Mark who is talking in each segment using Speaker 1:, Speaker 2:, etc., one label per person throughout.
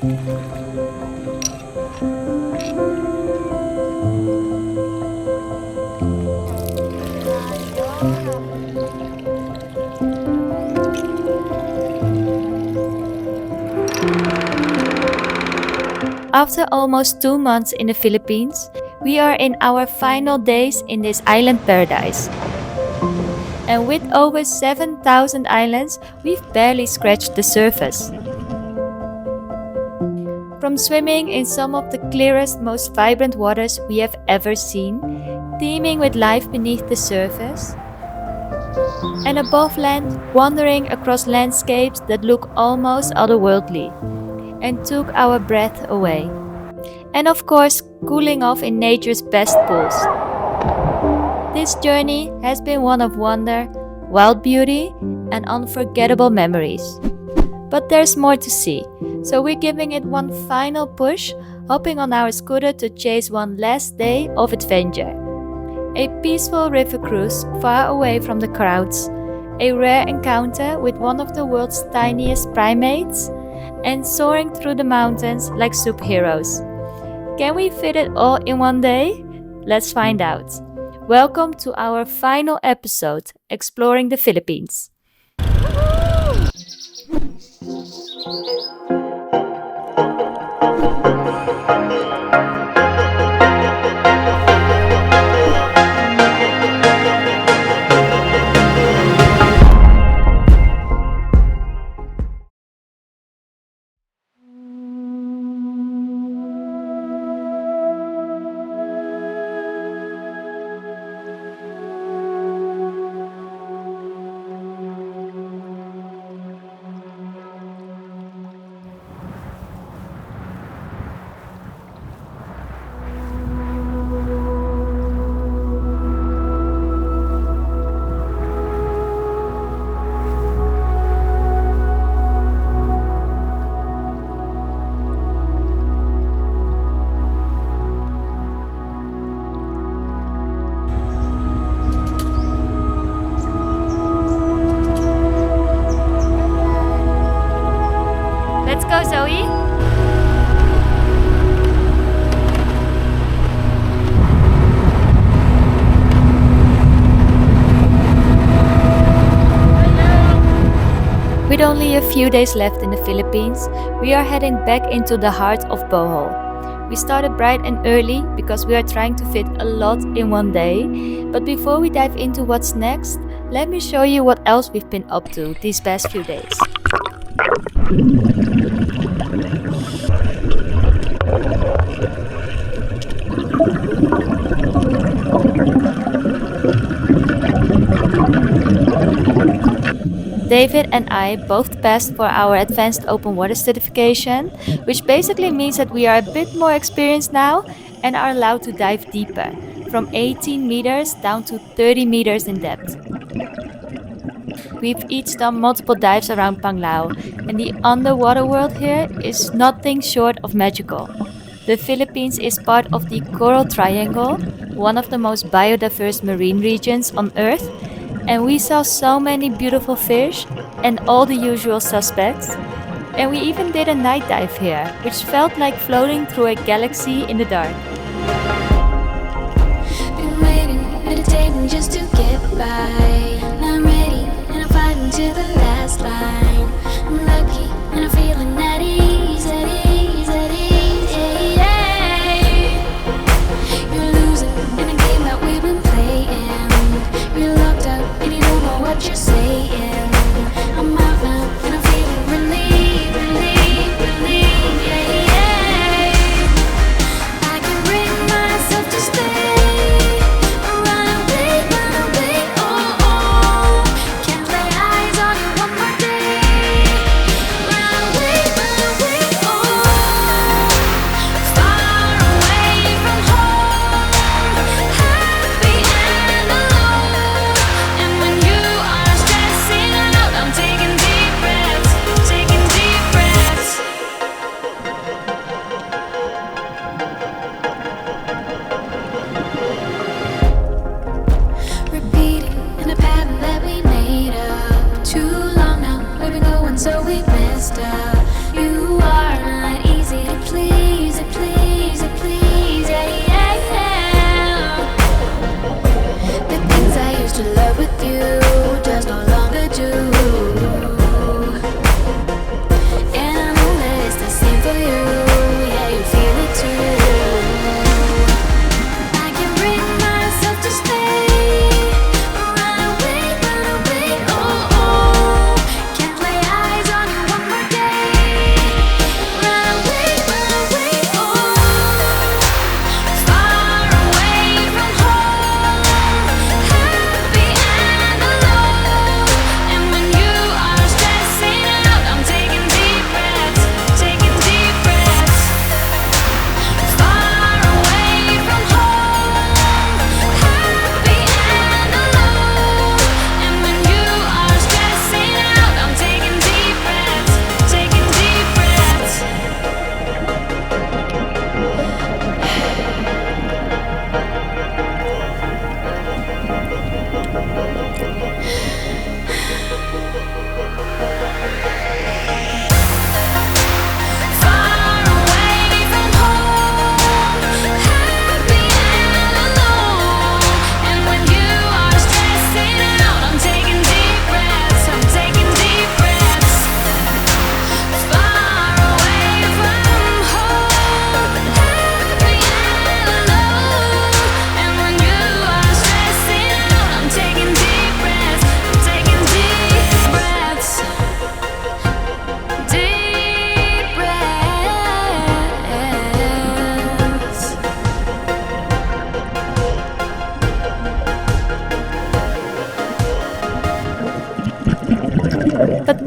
Speaker 1: After almost 2 months in the Philippines, we are in our final days in this island paradise. And with over 7,000 islands, we've barely scratched the surface. From swimming in some of the clearest, most vibrant waters we have ever seen, teeming with life beneath the surface, and above land, wandering across landscapes that look almost otherworldly and took our breath away. And of course, cooling off in nature's best pools. This journey has been one of wonder, wild beauty, and unforgettable memories. But there's more to see, so we're giving it one final push, hopping on our scooter to chase one last day of adventure. A peaceful river cruise far away from the crowds, a rare encounter with one of the world's tiniest primates, and soaring through the mountains like superheroes. Can we fit it all in one day? Let's find out. Welcome to our final episode, exploring the Philippines. Let's go, Zoe! With only a few days left in the Philippines, we are heading back into the heart of Bohol. We started bright and early because we are trying to fit a lot in one day. But before we dive into what's next, let me show you what else we've been up to these past few days. David and I both passed for our Advanced Open Water Certification, which basically means that we are a bit more experienced now and are allowed to dive deeper, from 18 meters down to 30 meters in depth. We've each done multiple dives around Panglao, and the underwater world here is nothing short of magical. The Philippines is part of the Coral Triangle, one of the most biodiverse marine regions on Earth, and we saw so many beautiful fish and all the usual suspects. And we even did a night dive here, which felt like floating through a galaxy in the dark.
Speaker 2: Been waiting, meditating just to get by. Now I'm ready and I'm fighting to the last line. I'm lucky and I'm feeling at ease, at ease, at ease. Yeah. You're losing in a game that we've been playing. You're locked up and you don't know what you're saying. I'm out now and I'm feeling relieved, relieved, relieved. Yeah, yeah. I can bring myself to stay. Run away, oh, oh. Can't lay eyes on you one more day.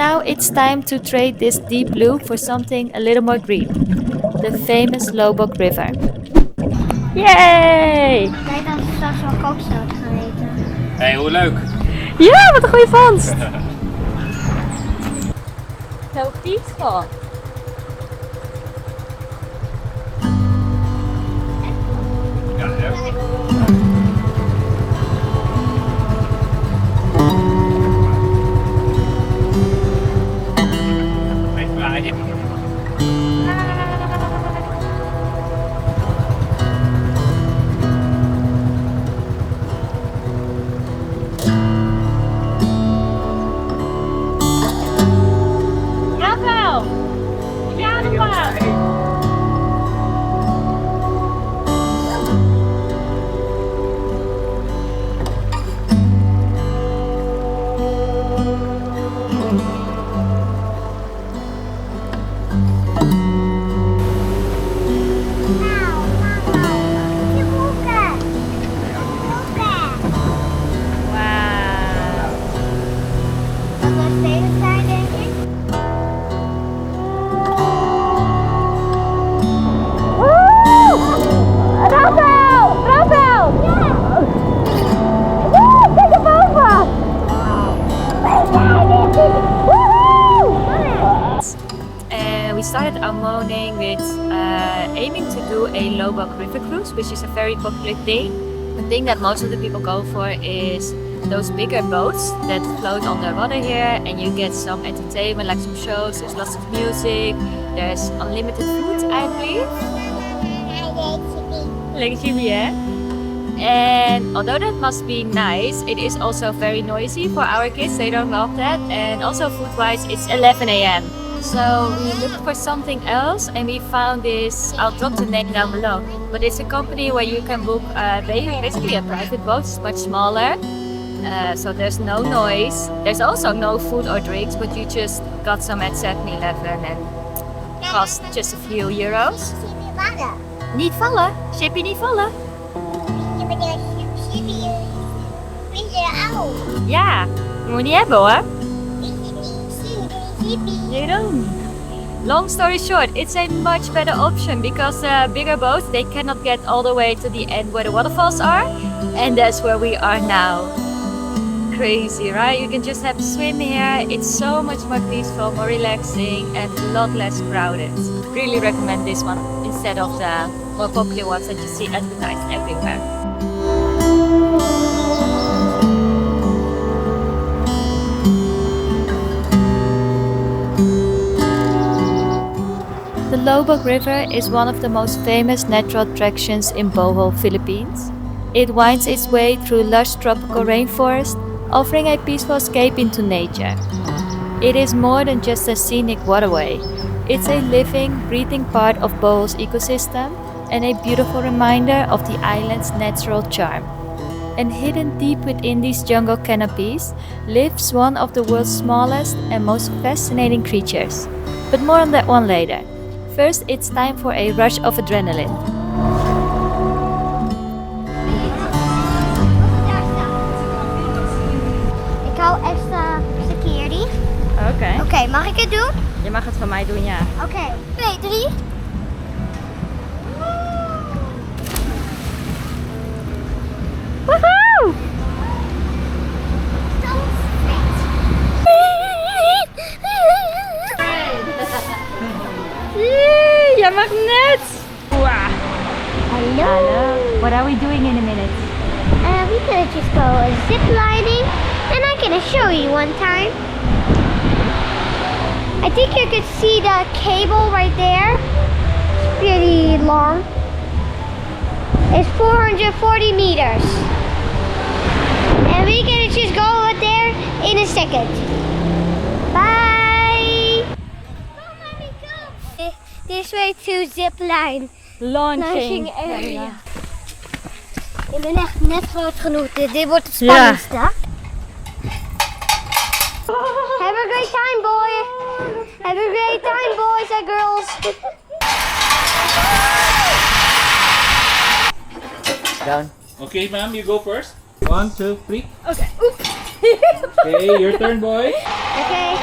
Speaker 1: now it's time to trade this deep blue for something a little more green. The famous Loboc River. Yay!
Speaker 3: Ik denk dat we straks wel kookzout gaan eten.
Speaker 4: Hey, hoe leuk!
Speaker 1: Ja, wat een goede vondst! So peaceful.
Speaker 4: Ja, ja.
Speaker 1: Rafael! Ja, normaal! We started our morning with aiming to do a Loboc River cruise, which is a very popular thing. The thing that most of the people go for is those bigger boats that float on the water here, and you get some entertainment, like some shows. There's lots of music. There's unlimited food, I believe. Like chibi, yeah? And although that must be nice, it is also very noisy for our kids. They don't love that. And also food-wise, it's 11 a.m. So we looked for something else, and we found this. I'll drop the name down below. But it's a company where you can book basically a private boat. It's much smaller. So there's no noise. There's also no food or drinks, but you just got some at 7-Eleven and cost just a few euros. Niet vallen? Shipje niet vallen? Ja, moet je niet hebben hoor. You don't. Long story short, it's a much better option because bigger boats, they cannot get all the way to the end where the waterfalls are, and that's where we are now. Crazy, right? You can just have a swim here. It's so much more peaceful, more relaxing, and a lot less crowded. Really recommend this one instead of the more popular ones that you see advertised everywhere. The Loboc River is one of the most famous natural attractions in Bohol, Philippines. It winds its way through lush tropical rainforest, offering a peaceful escape into nature. It is more than just a scenic waterway. It's a living, breathing part of Bohol's ecosystem and a beautiful reminder of the island's natural charm. And hidden deep within these jungle canopies lives one of the world's smallest and most fascinating creatures. But more on that one later. First, it's time for a rush of adrenaline.
Speaker 3: Ik hou extra security.
Speaker 1: Oké.
Speaker 3: Oké, mag ik het doen?
Speaker 1: Je mag het van mij doen, ja.
Speaker 3: Oké. 2, 3.
Speaker 1: Woehoe! Jij mag net! Wow.
Speaker 3: Hello.
Speaker 1: What are we doing in a minute?
Speaker 3: We could just go ziplining, and I'm gonna show you one time. I think you could see the cable right there. It's pretty long. It's 440 meters. And we're gonna just go over there in a second. Bye! This way to zipline. Launching area. Ik ben echt net groot genoeg. Dit wordt het spannendste. Have a great time, boy. Have a great time, boys and girls.
Speaker 4: Down. Okay, ma'am, you go first. 1, 2, 3.
Speaker 1: Okay.
Speaker 4: Okay, your turn, boy.
Speaker 3: Okay.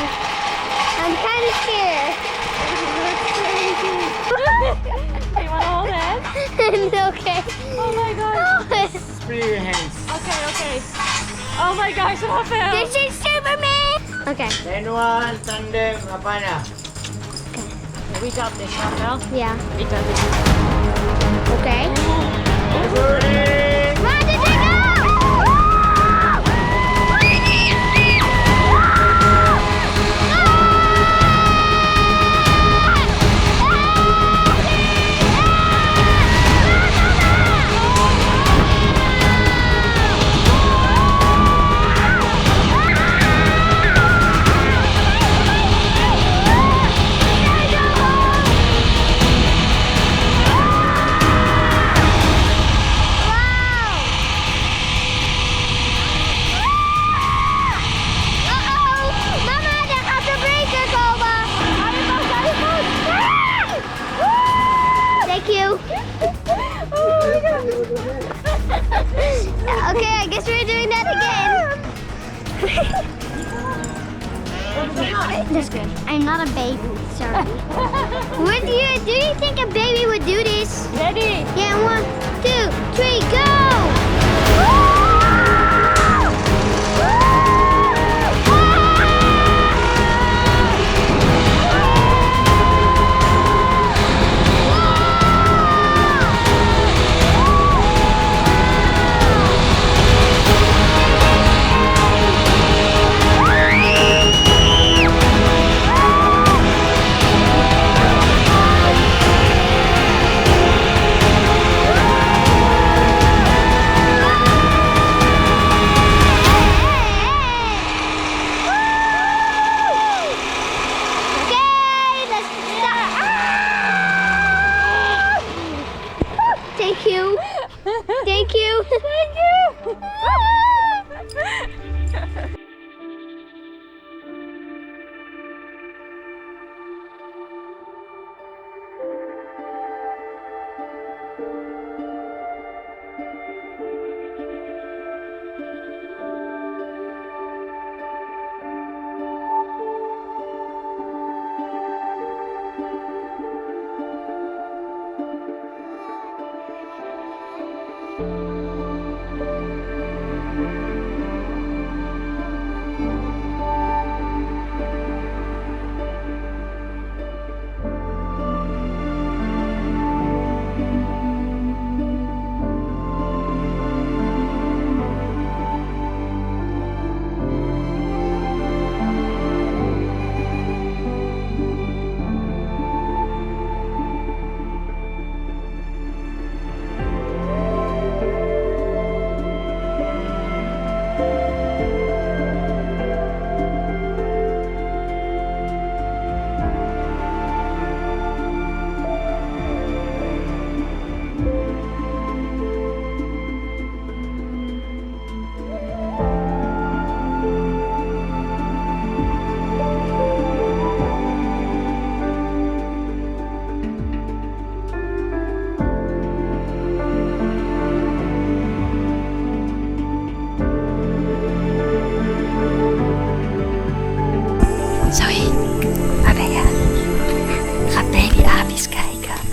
Speaker 5: free your hands.
Speaker 1: Okay. Oh my gosh, Rafael!
Speaker 3: This is Superman! Okay.
Speaker 5: Then one, tandem, apana.
Speaker 1: We got this, Rafael.
Speaker 3: Yeah.
Speaker 1: We got this.
Speaker 3: Okay.
Speaker 5: Ready?
Speaker 3: Run, did you go? Okay, I guess we're doing that again. That's good. I'm not a baby, sorry. What do you think a baby would do this?
Speaker 1: Ready?
Speaker 3: Yeah, 1, 2, 3, go! Thank you. Thank you. Thank you.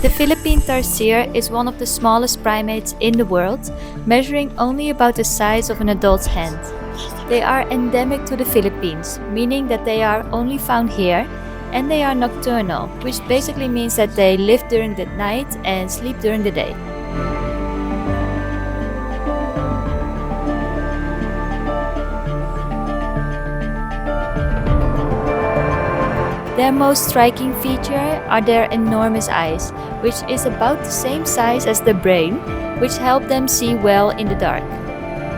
Speaker 1: The Philippine tarsier is one of the smallest primates in the world, measuring only about the size of an adult's hand. They are endemic to the Philippines, meaning that they are only found here, and they are nocturnal, which basically means that they live during the night and sleep during the day. Their most striking feature are their enormous eyes, which is about the same size as the brain, which help them see well in the dark.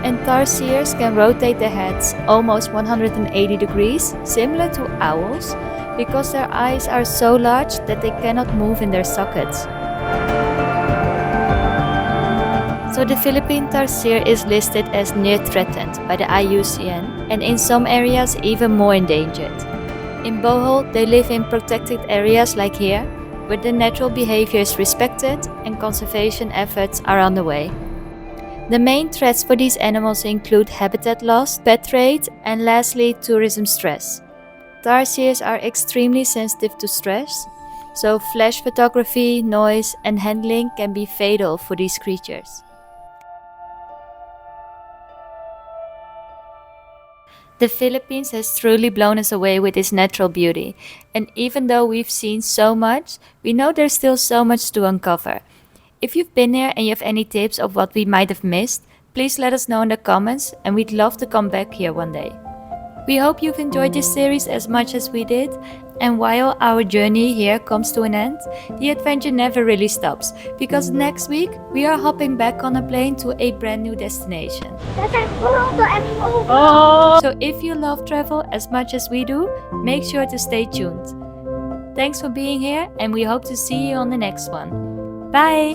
Speaker 1: And tarsiers can rotate their heads almost 180 degrees, similar to owls, because their eyes are so large that they cannot move in their sockets. So the Philippine tarsier is listed as near threatened by the IUCN, and in some areas even more endangered. In Bohol, they live in protected areas like here, where the natural behavior is respected and conservation efforts are underway. The main threats for these animals include habitat loss, pet trade, and lastly, tourism stress. Tarsiers are extremely sensitive to stress, so flash photography, noise, and handling can be fatal for these creatures. The Philippines has truly blown us away with its natural beauty, and even though we've seen so much, we know there's still so much to uncover. If you've been here and you have any tips of what we might have missed, please let us know in the comments, and we'd love to come back here one day. We hope you've enjoyed this series as much as we did, and while our journey here comes to an end, the adventure never really stops, because next week we are hopping back on a plane to a brand new destination. So if you love travel as much as we do, make sure to stay tuned. Thanks for being here, and we hope to see you on the next one. Bye!